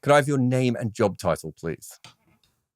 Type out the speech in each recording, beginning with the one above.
Could I have your name and job title, please?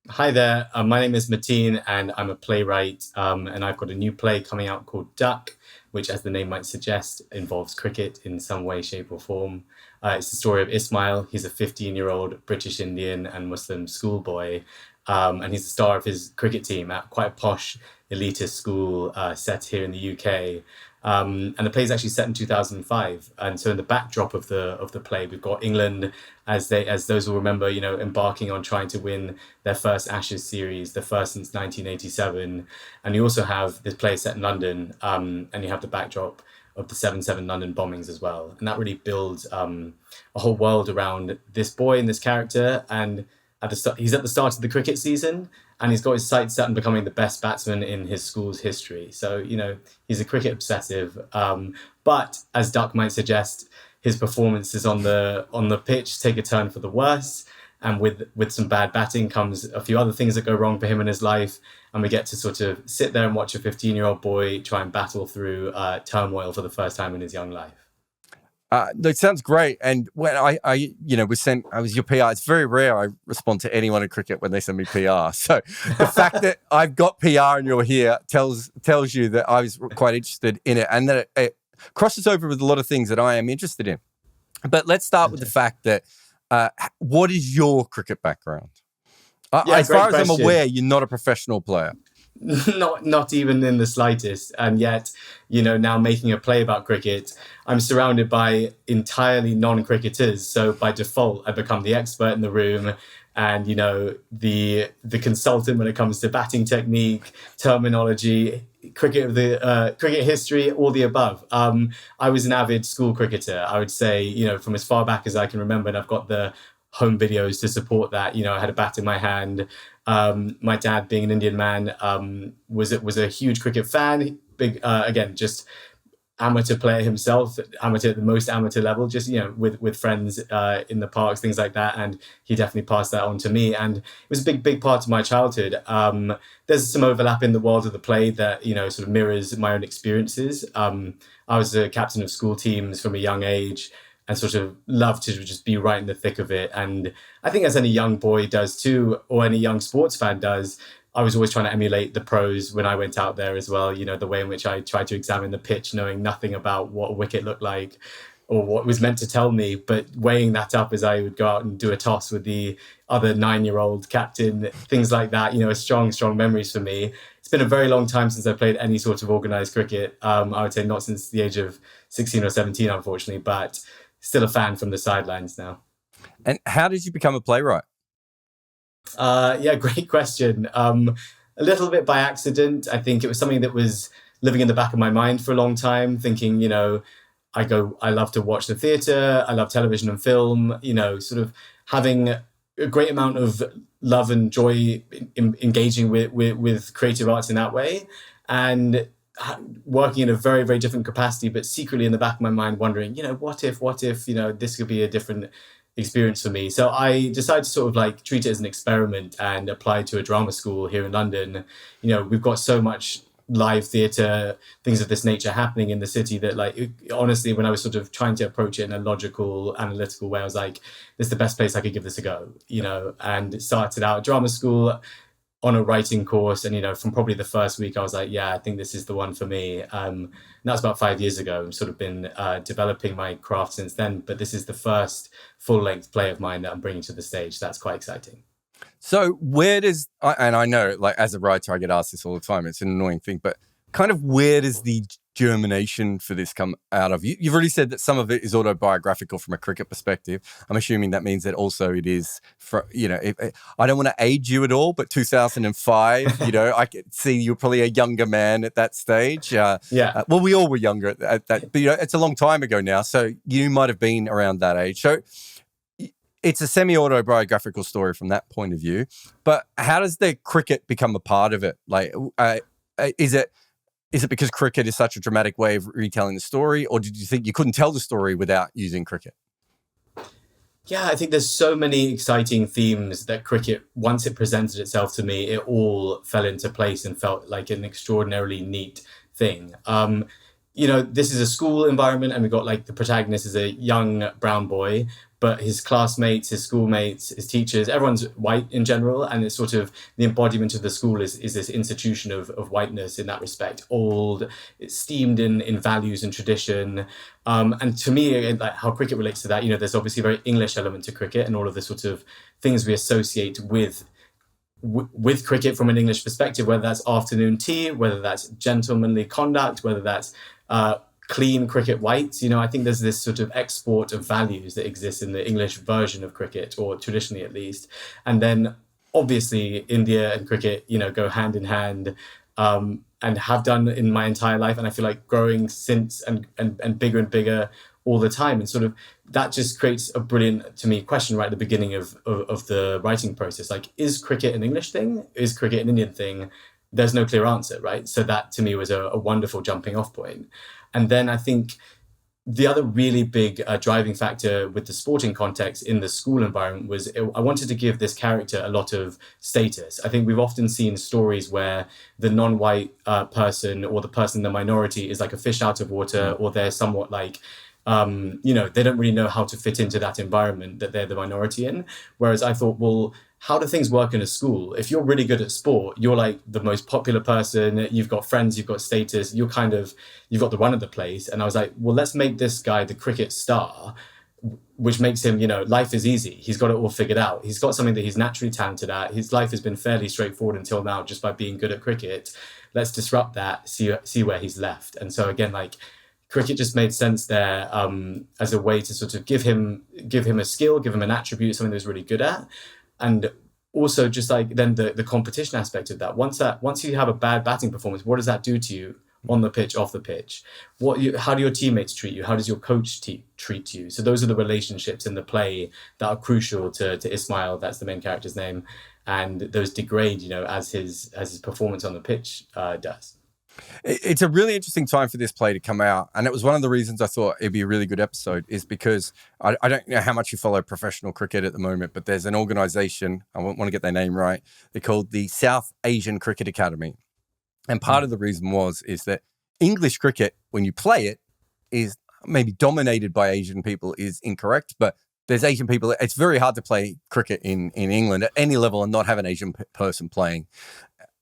Hi there. My name is Maatin, and I'm a playwright. And I've got a new play coming out called Duck, which, as the name might suggest, involves cricket in some way, shape, or form. It's the story of Ismail. He's a 15-year-old British Indian and Muslim schoolboy, and he's the star of his cricket team at quite a posh, elitist school set here in the UK. And the play is actually set in 2005, and so in the backdrop of the play, we've got England as those will remember, embarking on trying to win their first Ashes series, the first since 1987, and you also have this play set in London, and you have the backdrop of the 7/7 London bombings as well, and that really builds a whole world around this boy and this character. And he's at the start of the cricket season, and he's got his sights set on becoming the best batsman in his school's history. So, he's a cricket obsessive. But as Duck might suggest, his performances on the pitch take a turn for the worse. And with some bad batting comes a few other things that go wrong for him in his life. And we get to sort of sit there and watch a 15-year-old boy try and battle through turmoil for the first time in his young life. That sounds great. And when I was your PR. It's very rare I respond to anyone in cricket when they send me PR. So the fact that I've got PR and you're here tells you that I was quite interested in it, and that it crosses over with a lot of things that I am interested in. But let's start with the fact that what is your cricket background? As far as I'm aware, you're not a professional player. Not even in the slightest. And yet, now making a play about cricket, I'm surrounded by entirely non-cricketers. So by default, I become the expert in the room and, the consultant when it comes to batting technique, terminology, cricket history, all the above. I was an avid school cricketer, I would say, from as far back as I can remember, and I've got the home videos to support that. I had a bat in my hand. My dad, being an Indian man, was a huge cricket fan. Big, again, just amateur player himself, amateur at the most amateur level, just, with friends in the parks, things like that. And he definitely passed that on to me. And it was a big part of my childhood. There's some overlap in the world of the play that, sort of mirrors my own experiences. I was a captain of school teams from a young age, and sort of love to just be right in the thick of it. And I think as any young boy does too, or any young sports fan does, I was always trying to emulate the pros when I went out there as well. The way in which I tried to examine the pitch, knowing nothing about what a wicket looked like or what was meant to tell me, but weighing that up as I would go out and do a toss with the other 9-year-old captain, things like that, strong memories for me. It's been a very long time since I played any sort of organised cricket. I would say not since the age of 16 or 17, unfortunately, but still a fan from the sidelines now. And how did you become a playwright? Great question. A little bit by accident. I think it was something that was living in the back of my mind for a long time, thinking, I love to watch the theatre, I love television and film, sort of having a great amount of love and joy in engaging with creative arts in that way. And working in a very, very different capacity, but secretly in the back of my mind wondering, what if, this could be a different experience for me. So I decided to sort of treat it as an experiment and apply to a drama school here in London. We've got so much live theatre, things of this nature happening in the city that honestly, when I was sort of trying to approach it in a logical, analytical way, I was like, this is the best place I could give this a go, and it started out at drama school on a writing course. And, from probably the first week, I was like, yeah, I think this is the one for me. And that was about 5 years ago. I've sort of been developing my craft since then. But this is the first full-length play of mine that I'm bringing to the stage. That's quite exciting. So where does, and I know, as a writer, I get asked this all the time. It's an annoying thing, but kind of where does the germination for this come out of? You've already said that some of it is autobiographical from a cricket perspective. I'm assuming that means that also it is, I don't want to age you at all, but 2005, I could see you're probably a younger man at that stage. Well, we all were younger at that, but it's a long time ago now. So you might have been around that age. So it's a semi-autobiographical story from that point of view, but how does the cricket become a part of it? Is it because cricket is such a dramatic way of retelling the story, or did you think you couldn't tell the story without using cricket? Yeah, I think there's so many exciting themes that cricket, once it presented itself to me, it all fell into place and felt like an extraordinarily neat thing. this is a school environment, and we've got like the protagonist is a young brown boy, but his classmates, his schoolmates, his teachers, everyone's white in general. And it's sort of the embodiment of the school is this institution of whiteness in that respect, old, it's steamed in values and tradition. And to me, like how cricket relates to that, there's obviously a very English element to cricket and all of the sort of things we associate with cricket from an English perspective, whether that's afternoon tea, whether that's gentlemanly conduct, whether that's clean cricket whites. I think there's this sort of export of values that exists in the English version of cricket, or traditionally at least. And then obviously India and cricket, go hand in hand, and have done in my entire life. And I feel like growing since and bigger and bigger all the time. And sort of that just creates a brilliant, to me, question right at the beginning of the writing process. Like, is cricket an English thing? Is cricket an Indian thing? There's no clear answer, right? So that to me was a wonderful jumping off point. And then I think the other really big driving factor with the sporting context in the school environment was I wanted to give this character a lot of status. I think we've often seen stories where the non-white person or the person in the minority is like a fish out of water, or they're somewhat like, they don't really know how to fit into that environment that they're the minority in. Whereas I thought, well, how do things work in a school? If you're really good at sport, you're like the most popular person, you've got friends, you've got status, you've got the run of the place. And I was like, well, let's make this guy the cricket star, which makes him, life is easy. He's got it all figured out. He's got something that he's naturally talented at. His life has been fairly straightforward until now, just by being good at cricket. Let's disrupt that, see where he's left. And so again, like, cricket just made sense there as a way to sort of give him a skill, give him an attribute, something that he's really good at. And also just like then the competition aspect of that. Once you have a bad batting performance, what does that do to you on the pitch, off the pitch? How do your teammates treat you? How does your coach treat you? So those are the relationships in the play that are crucial to Ismail, that's the main character's name, and those degrade, as his performance on the pitch does. It's a really interesting time for this play to come out. And it was one of the reasons I thought it'd be a really good episode, is because I don't know how much you follow professional cricket at the moment, but there's an organization, I want to get their name right, they're called the South Asian Cricket Academy. And part of the reason is that English cricket, when you play it, is maybe dominated by Asian people is incorrect, but there's Asian people. It's very hard to play cricket in England at any level and not have an Asian person playing.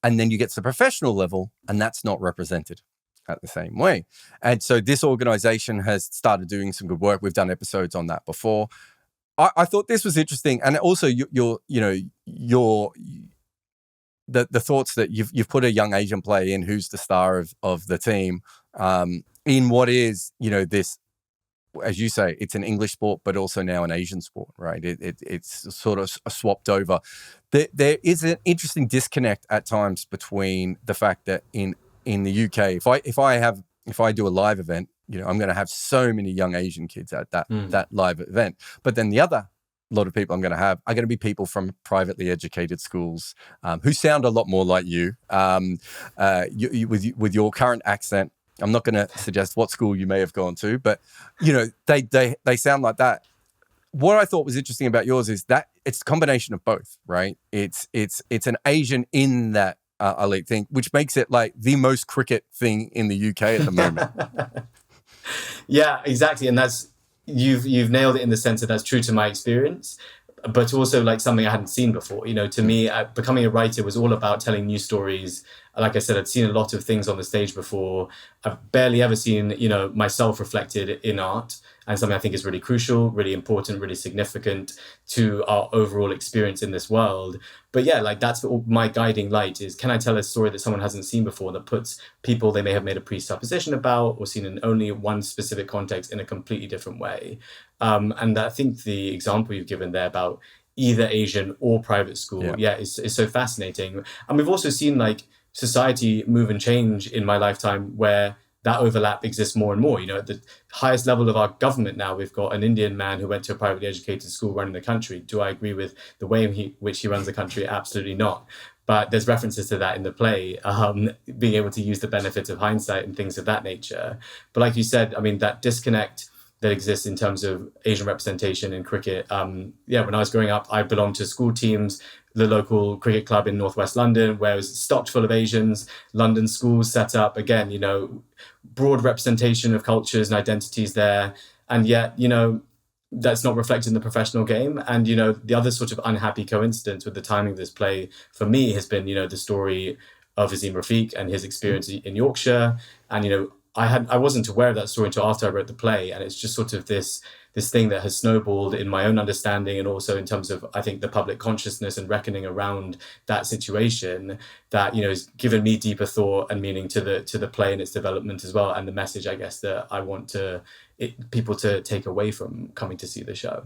And then you get to the professional level, and that's not represented at the same way. And so this organization has started doing some good work. We've done episodes on that before. I thought this was interesting, and also the thoughts that you've put a young Asian player in who's the star of the team in what is this, as you say, it's an English sport, but also now an Asian sport, right? It's sort of swapped over. There is an interesting disconnect at times between the fact that in the UK, if I do a live event, I'm going to have so many young Asian kids at that live event. But then the other lot of people I'm going to have are going to be people from privately educated schools who sound a lot more like you, with your current accent. I'm not going to suggest what school you may have gone to, but they sound like that. What I thought was interesting about yours is that it's a combination of both, right? It's an Asian in that elite thing, which makes it like the most cricket thing in the UK at the moment. Yeah, exactly, and that's you've nailed it in the sense that that's true to my experience, but also like something I hadn't seen before. To me, becoming a writer was all about telling new stories. Like I said, I'd seen a lot of things on the stage before. I've barely ever seen, myself reflected in art, and something I think is really crucial, really important, really significant to our overall experience in this world. But yeah, like that's my guiding light is, can I tell a story that someone hasn't seen before, that puts people they may have made a presupposition about or seen in only one specific context in a completely different way? And I think the example you've given there about either Asian or private school, is so fascinating. And we've also seen like society move and change in my lifetime where that overlap exists more and more. At the highest level of our government now, we've got an Indian man who went to a privately educated school running the country. Do I agree with the way in which he runs the country? Absolutely not. But there's references to that in the play, being able to use the benefits of hindsight and things of that nature. But like you said, I mean, that disconnect that exists in terms of Asian representation in cricket. When I was growing up, I belonged to school teams, the local cricket club in Northwest London, where it was stocked full of Asians. London schools set up, again, broad representation of cultures and identities there. And yet, that's not reflected in the professional game. And, the other sort of unhappy coincidence with the timing of this play for me has been, the story of Azim Rafiq and his experience in Yorkshire. And, I wasn't aware of that story until after I wrote the play. And it's just sort of this thing that has snowballed in my own understanding, and also in terms of, I think, the public consciousness and reckoning around that situation that, has given me deeper thought and meaning to the play and its development as well. And the message, I guess, that I want people to take away from coming to see the show.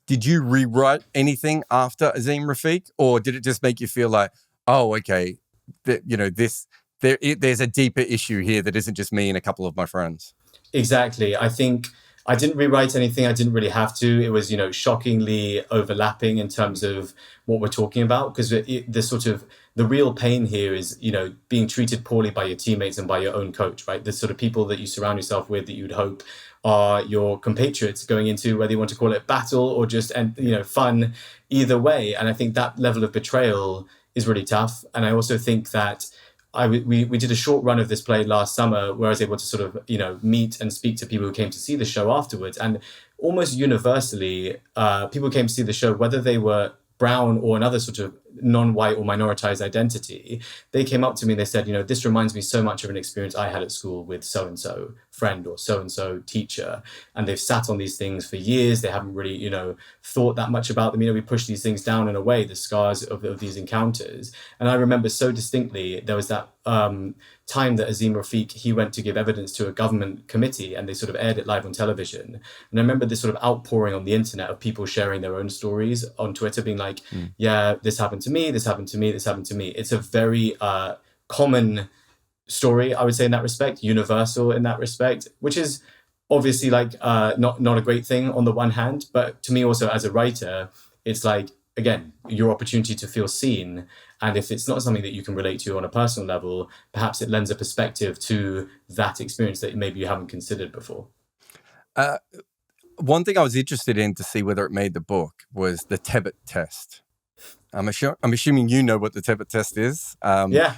Did you rewrite anything after Azim Rafiq, or did it just make you feel like, oh, okay, there's a deeper issue here that isn't just me and a couple of my friends? Exactly. I think I didn't rewrite anything. I didn't really have to. It was, shockingly overlapping in terms of what we're talking about, because the real pain here is, being treated poorly by your teammates and by your own coach, right? The sort of people that you surround yourself with that you'd hope are your compatriots going into, whether you want to call it battle or just, fun, either way. And I think that level of betrayal is really tough. And I also think that we did a short run of this play last summer where I was able to sort of, meet and speak to people who came to see the show afterwards. And almost universally, people came to see the show, whether they were brown or another sort of non-white or minoritized identity. They came up to me and they said, this reminds me so much of an experience I had at school with so-and-so friend or so-and-so teacher. And they've sat on these things for years. They haven't really, thought that much about them. We push these things down and away, the scars of these encounters. And I remember so distinctly, there was that time that Azim Rafiq, he went to give evidence to a government committee and they sort of aired it live on television. And I remember this sort of outpouring on the internet of people sharing their own stories on Twitter, being like, yeah, this happened to me, this happened to me, this happened to me. It's a very common story, I would say, in that respect, universal in that respect, which is obviously not a great thing on the one hand, but to me also as a writer, it's like, again, your opportunity to feel seen. And if it's not something that you can relate to on a personal level, perhaps it lends a perspective to that experience that maybe you haven't considered before. One thing I was interested in to see whether it made the book was the Tebbit Test. I'm assuming you know what the Tebbit Test is. Yeah.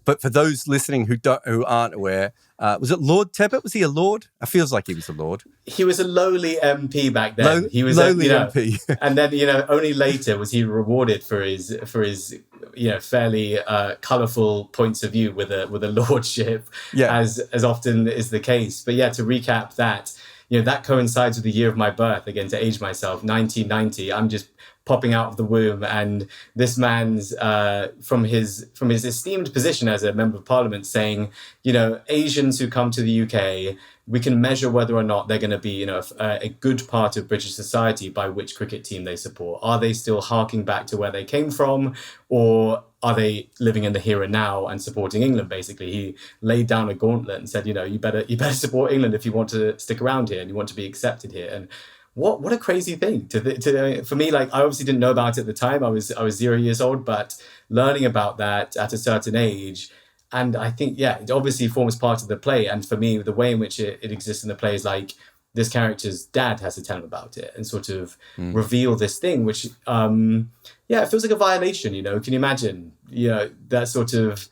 But for those listening who aren't aware, was it Lord Tebbit? Was he a lord? It feels like he was a lord. He was a lowly MP back then. He was lowly MP, and then only later was he rewarded for his fairly colourful points of view with a lordship, as often is the case. But to recap that, that coincides with the year of my birth. Again, to age myself, 1990. I'm just popping out of the womb, and this man's from his esteemed position as a member of parliament saying, Asians who come to the UK, we can measure whether or not they're going to be, a good part of British society by which cricket team they support. Are they still harking back to where they came from, or are they living in the here and now and supporting England? Basically, he laid down a gauntlet and said, you better support England if you want to stick around here and you want to be accepted here. And what a crazy thing to for me. Like, I obviously didn't know about it at the time. I was 0 years old, but learning about that at a certain age, and I think it obviously forms part of the play. And for me, the way in which it exists in the play is like this character's dad has to tell him about it and sort of reveal this thing, which it feels like a violation. Can you imagine? That sort of.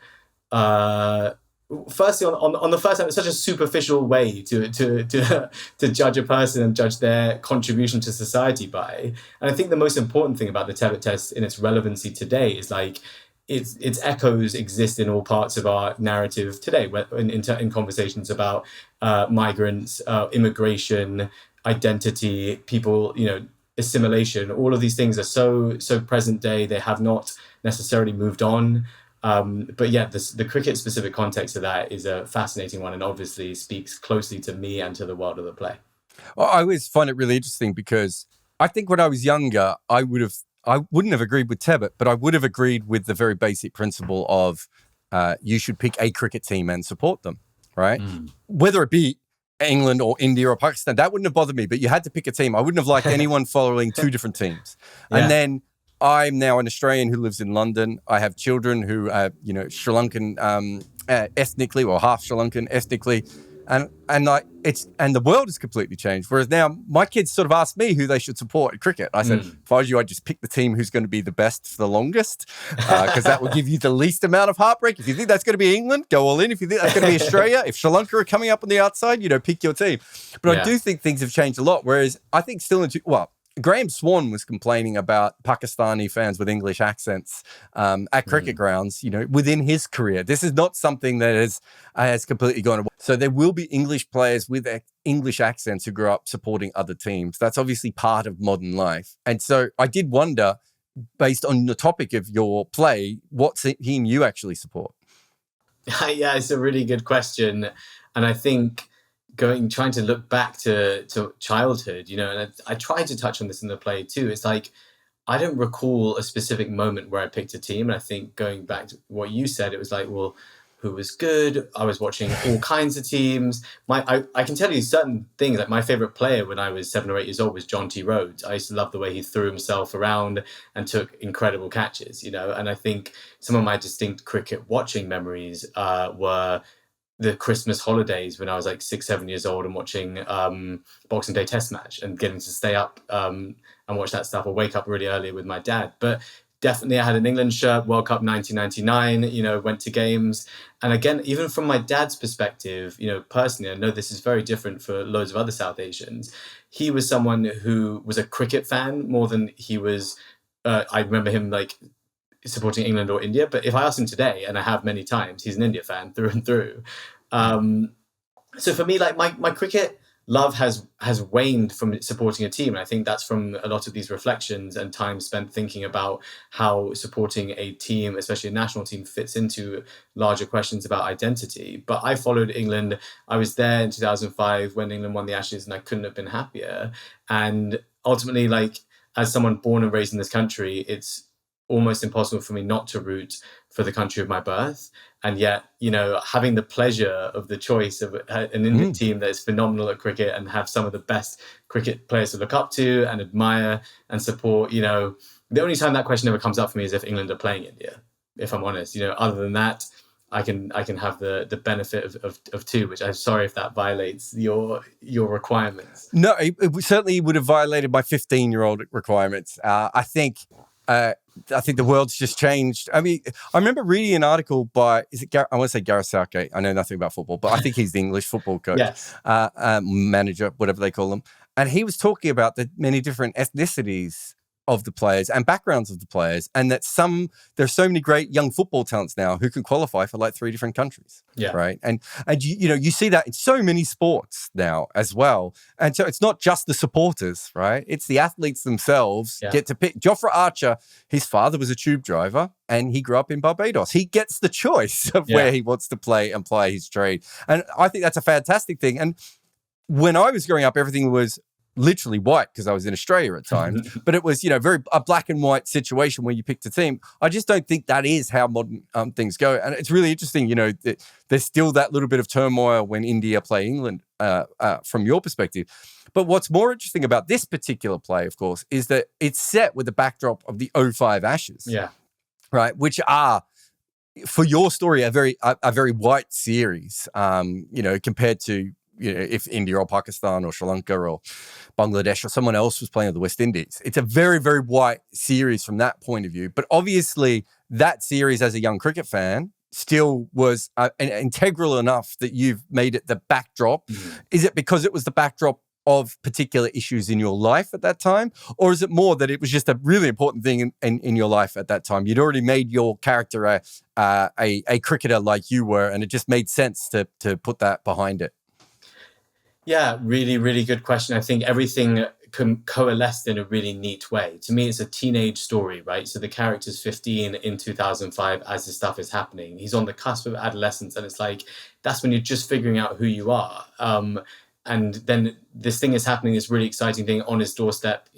Firstly, on the first hand, it's such a superficial way to judge a person and judge their contribution to society by. And I think the most important thing about the Tebbit Test in its relevancy today is like its echoes exist in all parts of our narrative today, in conversations about migrants, immigration, identity, people, assimilation. All of these things are so present day. They have not necessarily moved on. But the cricket specific context of that is a fascinating one and obviously speaks closely to me and to the world of the play. Well, I always find it really interesting because I think when I was younger, I wouldn't have agreed with Tebbit, but I would have agreed with the very basic principle of you should pick a cricket team and support them, right? Whether it be England or India or Pakistan, that wouldn't have bothered me, but you had to pick a team. I wouldn't have liked anyone following two different teams. And then I'm now an Australian who lives in London. I have children who are, Sri Lankan ethnically or half Sri Lankan ethnically. And like and the world has completely changed. Whereas now my kids sort of ask me who they should support in cricket. I said, if I was you, I'd just pick the team who's going to be the best for the longest, because that will give you the least amount of heartbreak. If you think that's going to be England, go all in. If you think that's going to be Australia, if Sri Lanka are coming up on the outside, pick your team. But I do think things have changed a lot. Whereas I think still Graham Swan was complaining about Pakistani fans with English accents at cricket grounds, within his career. This is not something that has completely gone away. So there will be English players with English accents who grew up supporting other teams. That's obviously part of modern life. And so I did wonder, based on the topic of your play, what team you actually support. Yeah, it's a really good question. And I think trying to look back to childhood, and I tried to touch on this in the play too. It's like, I don't recall a specific moment where I picked a team. And I think going back to what you said, it was like, well, who was good? I was watching all kinds of teams. I can tell you certain things. Like my favorite player when I was 7 or 8 years old was John T. Rhodes. I used to love the way he threw himself around and took incredible catches, and I think some of my distinct cricket watching memories were the Christmas holidays when I was like 6, 7 years old and watching Boxing Day Test match and getting to stay up and watch that stuff, or wake up really early with my dad. But definitely I had an England shirt, World Cup 1999, went to games. And again, even from my dad's perspective, personally, I know this is very different for loads of other South Asians. He was someone who was a cricket fan more than he was, I remember him like supporting England or India. But if I ask him today, and I have many times, he's an India fan through and through. So for me, like my cricket love has waned from supporting a team. And I think that's from a lot of these reflections and time spent thinking about how supporting a team, especially a national team, fits into larger questions about identity. But I followed England. I was there in 2005 when England won the Ashes, and I couldn't have been happier. And ultimately, like, as someone born and raised in this country, it's almost impossible for me not to root for the country of my birth. And yet, having the pleasure of the choice of an Indian team that is phenomenal at cricket and have some of the best cricket players to look up to and admire and support, the only time that question ever comes up for me is if England are playing India, if I'm honest. Other than that, I can have the benefit of two, which I'm sorry if that violates your requirements. No, it certainly would have violated my 15-year-old requirements. I think the world's just changed. I mean, I remember reading an article by, I want to say Gareth Southgate. I know nothing about football, but I think he's the English football coach, yes. Manager, whatever they call him. And he was talking about the many different ethnicities of the players and backgrounds of the players, and that there's so many great young football talents now who can qualify for like 3 different countries. Yeah. Right. And you see that in so many sports now as well. And so it's not just the supporters, right? It's the athletes themselves get to pick. Jofra Archer, his father was a tube driver and he grew up in Barbados. He gets the choice of where he wants to play and play his trade. And I think that's a fantastic thing. And when I was growing up, everything was literally white because I was in Australia at times, but it was, very a black and white situation where you picked a team. I just don't think that is how modern things go. And it's really interesting, there's still that little bit of turmoil when India play England from your perspective. But what's more interesting about this particular play, of course, is that it's set with the backdrop of the '05 Ashes. Yeah. Right. Which are, for your story, a very white series, compared to, if India or Pakistan or Sri Lanka or Bangladesh or someone else was playing at the West Indies. It's a very, very white series from that point of view. But obviously that series as a young cricket fan still was integral enough that you've made it the backdrop. Is it because it was the backdrop of particular issues in your life at that time? Or is it more that it was just a really important thing in your life at that time? You'd already made your character a cricketer like you were, and it just made sense to put that behind it. Yeah, really, really good question. I think everything coalesced in a really neat way. To me, it's a teenage story, right? So the character's 15 in 2005 as this stuff is happening. He's on the cusp of adolescence, and it's like, that's when you're just figuring out who you are. And then this thing is happening, this really exciting thing on his doorstep,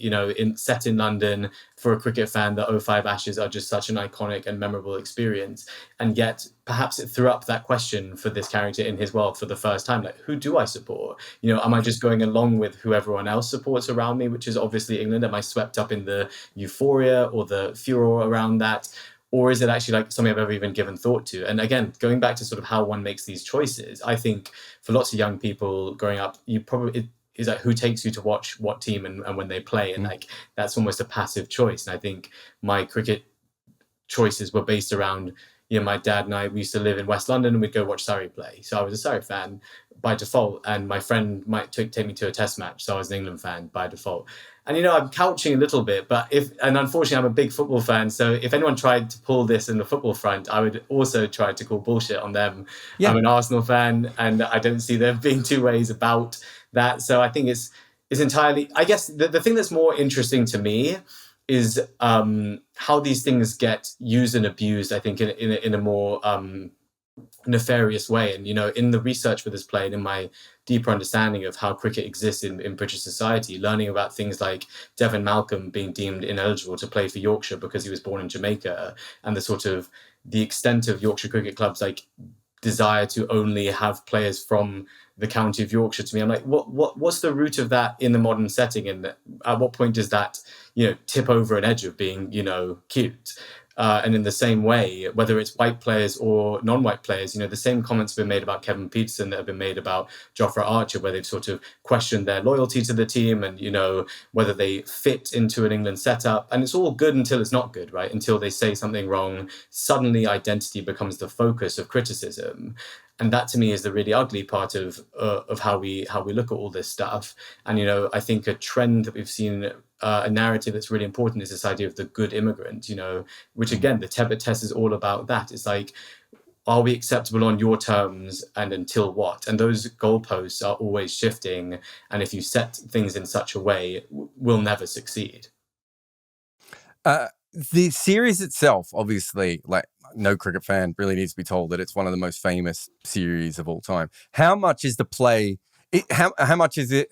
set in London. For a cricket fan, the '05 Ashes are just such an iconic and memorable experience. And yet, perhaps it threw up that question for this character in his world for the first time. Like, who do I support? Am I just going along with who everyone else supports around me, which is obviously England? Am I swept up in the euphoria or the furor around that? or is it actually like something I've ever even given thought to? And again, going back to sort of how one makes these choices, I think for lots of young people growing up, you probably is like who takes you to watch what team and when they play, and like that's almost a passive choice. And I think my cricket choices were based around, my dad and we used to live in West London, and we'd go watch Surrey play. So I was a Surrey fan by default, and my friend might take me to a test match. So I was an England fan by default. And, I'm couching a little bit, but and unfortunately I'm a big football fan. So if anyone tried to pull this in the football front, I would also try to call bullshit on them. Yeah. I'm an Arsenal fan, and I don't see there being two ways about that. So I think it's entirely, I guess the thing that's more interesting to me is how these things get used and abused, I think, in a more nefarious way. And, in the research for this play and in my deeper understanding of how cricket exists in British society, learning about things like Devon Malcolm being deemed ineligible to play for Yorkshire because he was born in Jamaica, and the extent of Yorkshire Cricket Club's like desire to only have players from the county of Yorkshire. To me, I'm like, what's the root of that in the modern setting, and at what point does that tip over an edge of being cute? And in the same way, whether it's white players or non-white players, the same comments have been made about Kevin Peterson that have been made about Jofra Archer, where they've sort of questioned their loyalty to the team and, whether they fit into an England setup. And it's all good until it's not good, right? Until they say something wrong, suddenly identity becomes the focus of criticism. And that to me is the really ugly part of how we look at all this stuff. And, I think a trend that we've seen, a narrative that's really important, is this idea of the good immigrant, which again, the Tebbit Test is all about that. It's like, are we acceptable on your terms and until what? And those goalposts are always shifting. And if you set things in such a way, we'll never succeed. The series itself, obviously, like no cricket fan really needs to be told that it's one of the most famous series of all time. How much is the play? How much is it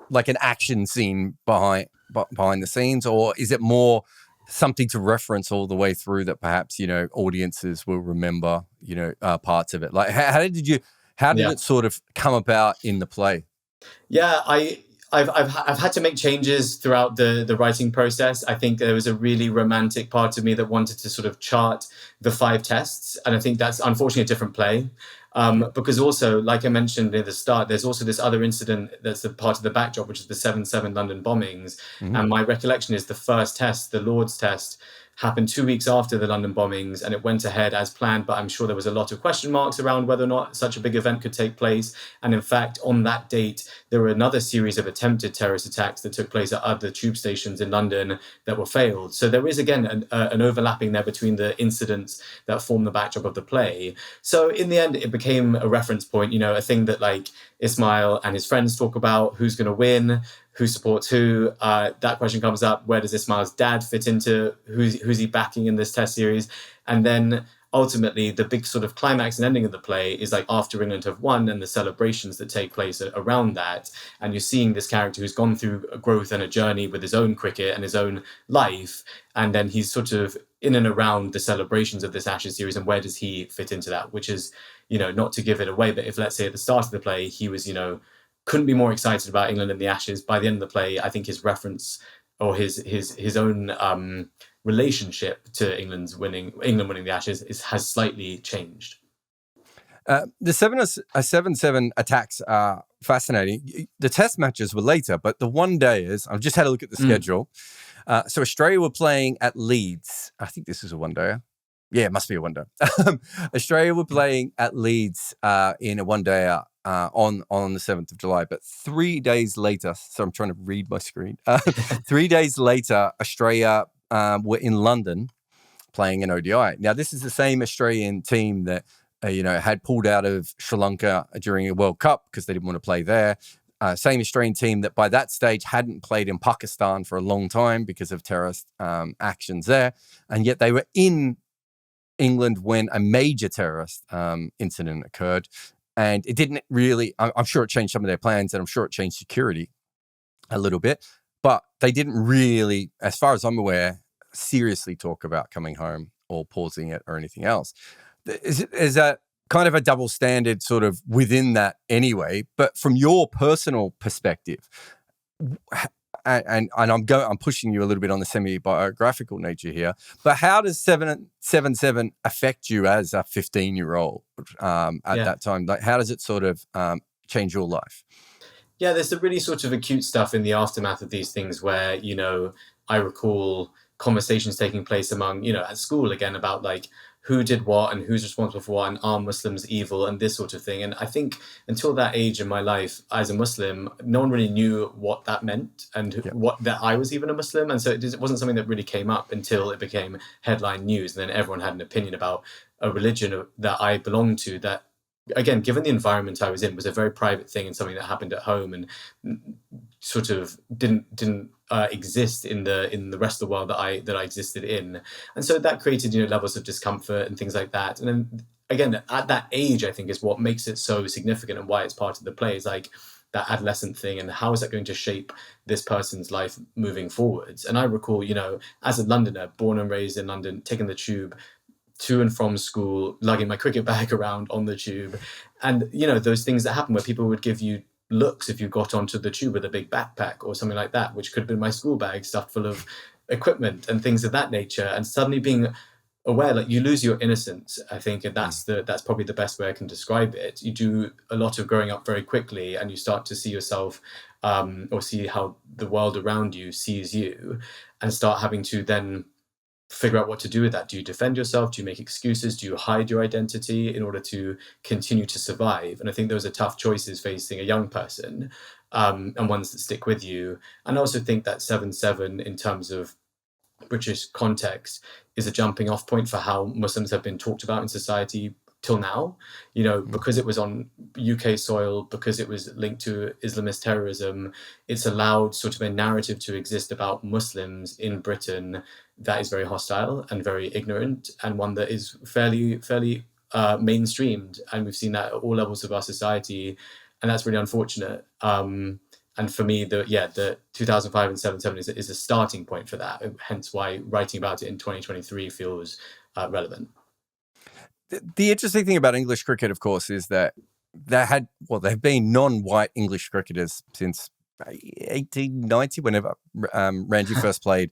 like an action scene behind the scenes, or is it more something to reference all the way through that perhaps audiences will remember parts of it? Like how did it sort of come about in the play? Yeah, I've had to make changes throughout the writing process. I think there was a really romantic part of me that wanted to sort of chart the 5 tests, and I think that's unfortunately a different play. Because also, like I mentioned at the start, there's also this other incident that's a part of the backdrop, which is the 7/7 London bombings. Mm-hmm. And my recollection is the first test, the Lord's test, happened 2 weeks after the London bombings, and it went ahead as planned, but I'm sure there was a lot of question marks around whether or not such a big event could take place. And in fact, on that date, there were another series of attempted terrorist attacks that took place at other tube stations in London that were failed. So there is, again, an overlapping there between the incidents that form the backdrop of the play. So in the end, it became a reference point, a thing that like Ismail and his friends talk about, who's going to win, who supports who. That question comes up. Where does Ismail's dad fit into? Who's he backing in this test series? And then ultimately the big sort of climax and ending of the play is like after England have won and the celebrations that take place around that. And you're seeing this character who's gone through a growth and a journey with his own cricket and his own life. And then he's sort of in and around the celebrations of this Ashes series. And where does he fit into that? Which is, not to give it away, but if let's say at the start of the play, he was, couldn't be more excited about England and the Ashes. By the end of the play, I think his reference or his own relationship to England winning the Ashes has slightly changed. The 7/7 attacks are fascinating. The test matches were later, but the one-dayers, I've just had a look at the schedule. So Australia were playing at Leeds. I think this is a one-dayer. Yeah, it must be a one-day. Australia were playing at Leeds in a one-dayer on the 7th of July. But 3 days later, so I'm trying to read my screen. 3 days later, Australia were in London playing an ODI. Now, this is the same Australian team that, had pulled out of Sri Lanka during a World Cup because they didn't want to play there. Same Australian team that by that stage hadn't played in Pakistan for a long time because of terrorist actions there. And yet they were in England when a major terrorist incident occurred. And it didn't really, I'm sure it changed some of their plans, and I'm sure it changed security a little bit. But they didn't really, as far as I'm aware, seriously talk about coming home or pausing it or anything else. Is that kind of a double standard sort of within that anyway? But from your personal perspective, I'm pushing you a little bit on the semi-biographical nature here, but how does 777 affect you as a 15-year-old at that time? Like, how does it sort of change your life? Yeah, there's the really sort of acute stuff in the aftermath of these things where, I recall conversations taking place among, at school again about like who did what and who's responsible for what and are Muslims evil and this sort of thing. And I think until that age in my life as a Muslim, no one really knew what that meant and what that I was even a Muslim. And so it wasn't something that really came up until it became headline news. And then everyone had an opinion about a religion that I belonged to that, again, given the environment I was in, was a very private thing and something that happened at home and sort of didn't exist in the rest of the world that I existed in, and so that created levels of discomfort and things like that. And then again, at that age, I think is what makes it so significant and why it's part of the play is like that adolescent thing and how is that going to shape this person's life moving forwards. And I recall, as a Londoner, born and raised in London, taking the tube to and from school, lugging my cricket bag around on the tube. And, those things that happen where people would give you looks if you got onto the tube with a big backpack or something like that, which could have been my school bag stuffed full of equipment and things of that nature. And suddenly being aware, like you lose your innocence, I think, and that's probably the best way I can describe it. You do a lot of growing up very quickly and you start to see yourself or see how the world around you sees you and start having to then figure out what to do with that. Do you defend yourself? Do you make excuses? Do you hide your identity in order to continue to survive? And I think those are tough choices facing a young person, and ones that stick with you. And I also think that 7/7 in terms of British context is a jumping off point for how Muslims have been talked about in society till now, because it was on UK soil, because it was linked to Islamist terrorism, it's allowed sort of a narrative to exist about Muslims in Britain that is very hostile and very ignorant, and one that is fairly mainstreamed. And we've seen that at all levels of our society, and that's really unfortunate. And for me, the 2005 and 7/7 is a starting point for that, hence why writing about it in 2023 feels relevant. The interesting thing about English cricket, of course, is that they've been non-white English cricketers since 1890, whenever Ranji first played,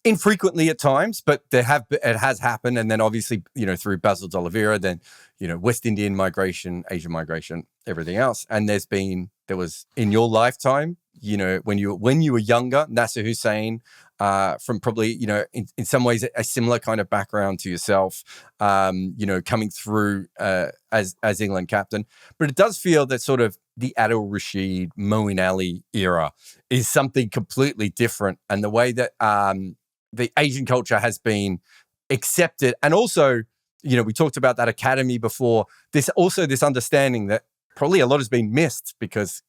infrequently at times, but it has happened. And then obviously, through Basil D'Oliveira, then, West Indian migration, Asian migration, everything else. And there was in your lifetime, when you were younger, Nasser Hussain, from probably, in some ways a similar kind of background to yourself, coming through as England captain. But it does feel that sort of the Adil Rashid, Moeen Ali era is something completely different. And the way that the Asian culture has been accepted. And also, we talked about that academy before. This understanding that probably a lot has been missed because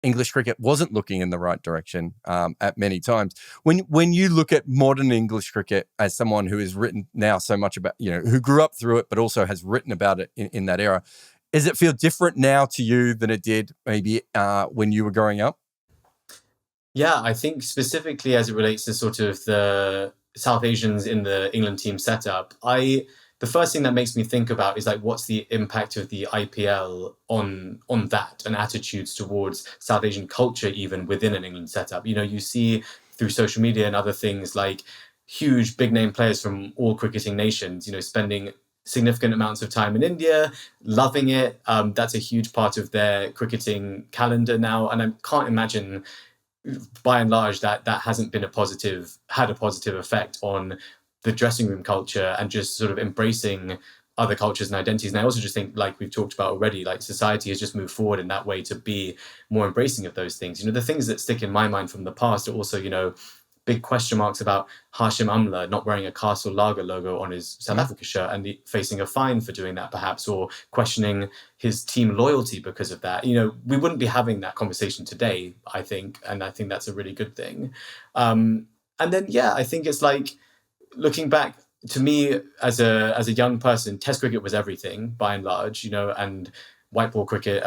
English cricket wasn't looking in the right direction at many times. When you look at modern English cricket as someone who has written now so much about, who grew up through it, but also has written about it in that era, does it feel different now to you than it did maybe when you were growing up? Yeah, I think specifically as it relates to sort of the South Asians in the England team setup, the first thing that makes me think about is like, what's the impact of the IPL on that and attitudes towards South Asian culture, even within an England setup. You see through social media and other things like huge big name players from all cricketing nations, spending significant amounts of time in India, loving it. That's a huge part of their cricketing calendar now. And I can't imagine, by and large, that hasn't been had a positive effect on the dressing room culture and just sort of embracing other cultures and identities. And I also just think, like we've talked about already, like society has just moved forward in that way to be more embracing of those things. The things that stick in my mind from the past are also, big question marks about Hashim Amla not wearing a Castle Lager logo on his South Africa shirt and facing a fine for doing that, perhaps, or questioning his team loyalty because of that. We wouldn't be having that conversation today, I think, and I think that's a really good thing. And then, I think it's like, looking back, to me as a young person, Test cricket was everything by and large, and white ball cricket,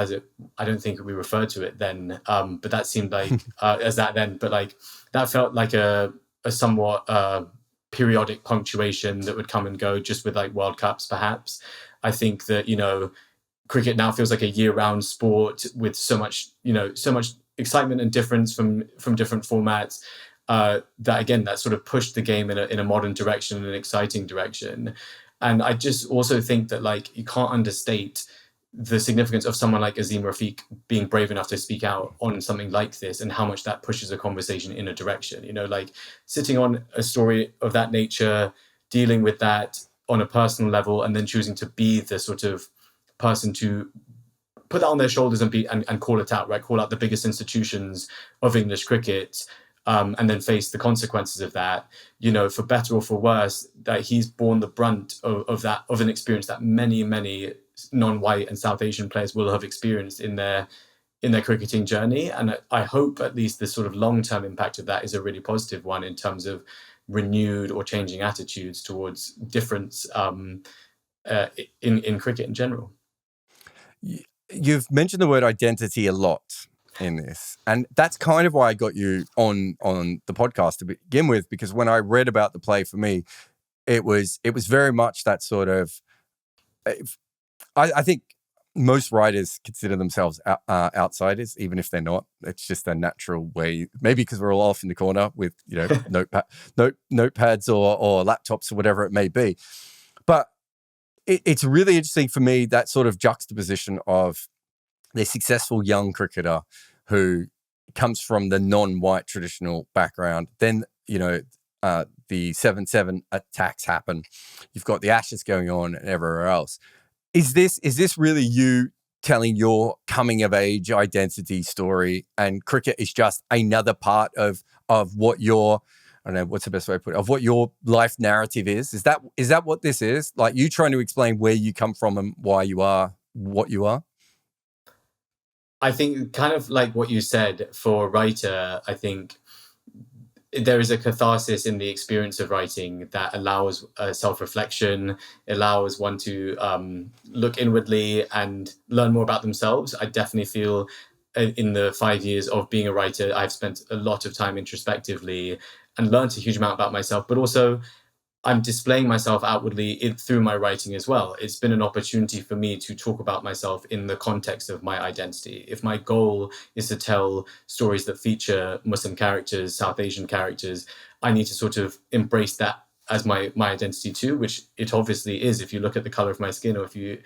I don't think we referred to it then, but that seemed like as that then, but like that felt like a somewhat periodic punctuation that would come and go, just with like World Cups, perhaps. I think that cricket now feels like a year-round sport with so much excitement and difference from different formats. That sort of pushed the game in a modern direction, an exciting direction. And I just also think that like you can't understate the significance of someone like Azim Rafiq being brave enough to speak out on something like this, and how much that pushes a conversation in a direction. You know, like sitting on a story of that nature, dealing with that on a personal level, and then choosing to be the sort of person to put that on their shoulders and call it out, right? Call out the biggest institutions of English cricket, and then face the consequences of that. You know, for better or for worse, that he's borne the brunt of an experience that many non-white and South Asian players will have experienced in their cricketing journey. And I hope at least the sort of long-term impact of that is a really positive one in terms of renewed or changing attitudes towards difference in cricket in general. You've mentioned the word identity a lot in this, and that's kind of why I got you on the podcast to begin with, because when I read about the play, for me, it was very much that sort of. I think most writers consider themselves outsiders, even if they're not. It's just a natural way, maybe because we're all off in the corner with notepads or laptops or whatever it may be. But it's really interesting for me, that sort of juxtaposition of the successful young cricketer who comes from the non-white traditional background. Then, the 7-7 attacks happen. You've got the Ashes going on and everywhere else. Is this really you telling your coming of age identity story, and cricket is just another part of what your, I don't know, what's the best way to put it, of what your life narrative is? Is that what this is? Like you trying to explain where you come from and why you are what you are? I think kind of like what you said, for a writer, I think there is a catharsis in the experience of writing that allows self-reflection, allows one to look inwardly and learn more about themselves. I definitely feel in the 5 years of being a writer, I've spent a lot of time introspectively and learned a huge amount about myself, but also I'm displaying myself outwardly through my writing as well. It's been an opportunity for me to talk about myself in the context of my identity. If my goal is to tell stories that feature Muslim characters, South Asian characters, I need to sort of embrace that as my identity too, which it obviously is. If you look at the color of my skin, or if you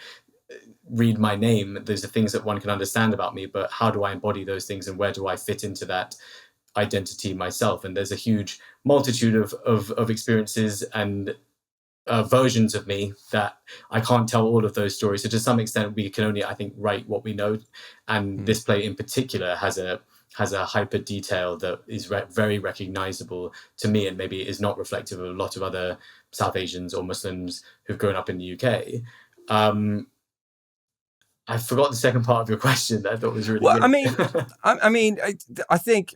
read my name, those are things that one can understand about me, but how do I embody those things, and where do I fit into that identity myself? And there's a huge multitude of experiences and versions of me that I can't tell all of those stories. So to some extent, we can only, I think, write what we know. And this play in particular has a hyper detail that is very recognizable to me, and maybe is not reflective of a lot of other South Asians or Muslims who've grown up in the UK. I forgot the second part of your question that I thought was really good. I think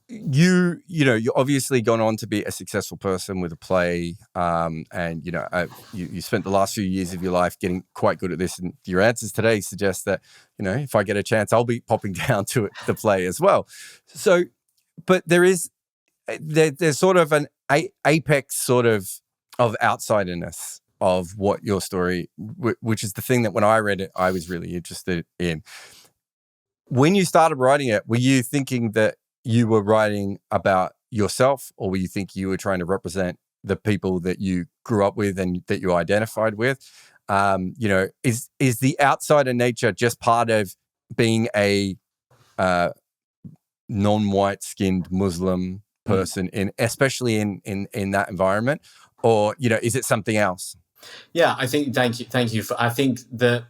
you're obviously gone on to be a successful person with a play, and you spent the last few years of your life getting quite good at this, and your answers today suggest that if I get a chance, I'll be popping down to the play as well. So, but there's sort of an apex sort of outsiderness of what your story, which is the thing that when I read it, I was really interested in. When you started writing it, were you thinking that you were writing about yourself, or were you thinking you were trying to represent the people that you grew up with and that you identified with? Is the outsider nature just part of being a non-white skinned Muslim person, especially in that environment, or is it something else? Yeah, I think thank you. I think that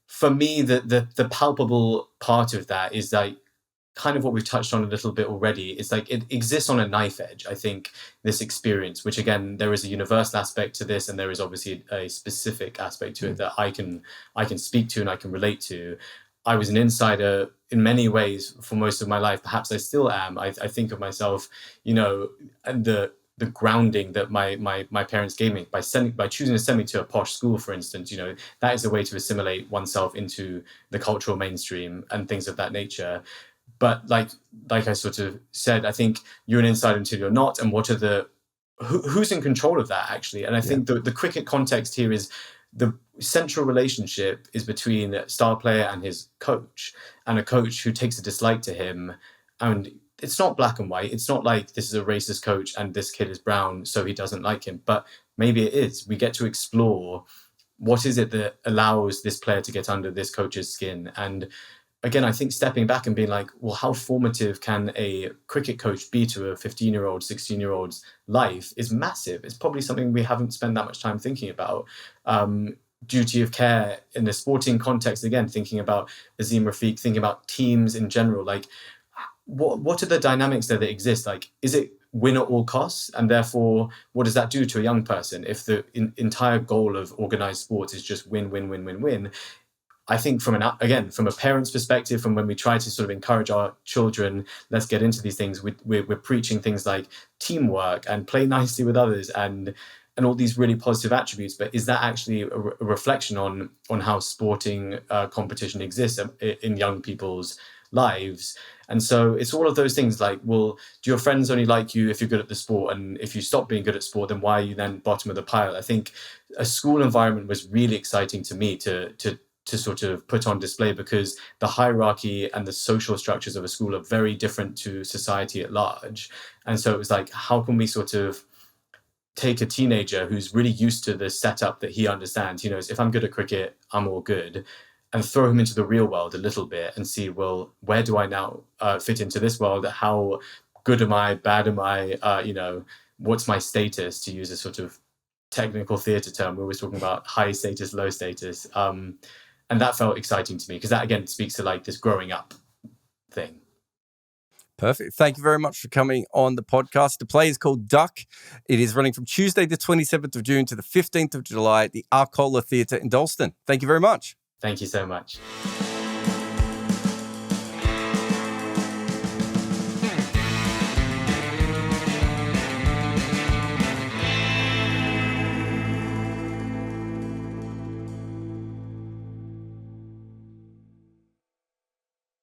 for me, the palpable part of that is like kind of what we've touched on a little bit already. It's like it exists on a knife edge. I think this experience, which again, there is a universal aspect to this, and there is obviously a specific aspect to it that I can speak to and I can relate to. I was an insider in many ways for most of my life. Perhaps I still am. I think of myself, the grounding that my parents gave me by choosing to send me to a posh school, for instance. That is a way to assimilate oneself into the cultural mainstream and things of that nature. But like I sort of said, I think you're an insider until you're not, and what are who's in control of that actually? And I think the cricket context here is the central relationship is between a star player and his coach, and a coach who takes a dislike to him. And it's not black and white. It's not like this is a racist coach and this kid is brown, so he doesn't like him. But maybe it is. We get to explore what is it that allows this player to get under this coach's skin. And again, I think stepping back and being like, well, how formative can a cricket coach be to a 15-year-old, 16-year-old's life is massive. It's probably something we haven't spent that much time thinking about. Duty of care in the sporting context, again, thinking about Azim Rafiq, thinking about teams in general, like what are the dynamics there that exist? Like, is it win at all costs? And therefore, what does that do to a young person if the entire goal of organized sports is just win, win, win, win, win? I think from a parent's perspective, from when we try to sort of encourage our children, let's get into these things, we're preaching things like teamwork and play nicely with others and all these really positive attributes. But is that actually a reflection on how sporting competition exists in young people's lives? And so it's all of those things like, well, do your friends only like you if you're good at the sport? And if you stop being good at sport, then why are you then bottom of the pile? I think a school environment was really exciting to me to sort of put on display, because the hierarchy and the social structures of a school are very different to society at large. And so it was like, how can we sort of take a teenager who's really used to the setup that he understands, if I'm good at cricket, I'm all good, and throw him into the real world a little bit and see, well, where do I now fit into this world? How good am I? Bad am I? What's my status, to use a sort of technical theatre term? We're always talking about high status, low status. And that felt exciting to me, because that, again, speaks to like this growing up thing. Perfect. Thank you very much for coming on the podcast. The play is called Duck. It is running from Tuesday the 27th of June to the 15th of July at the Arcola Theatre in Dalston. Thank you very much. Thank you so much.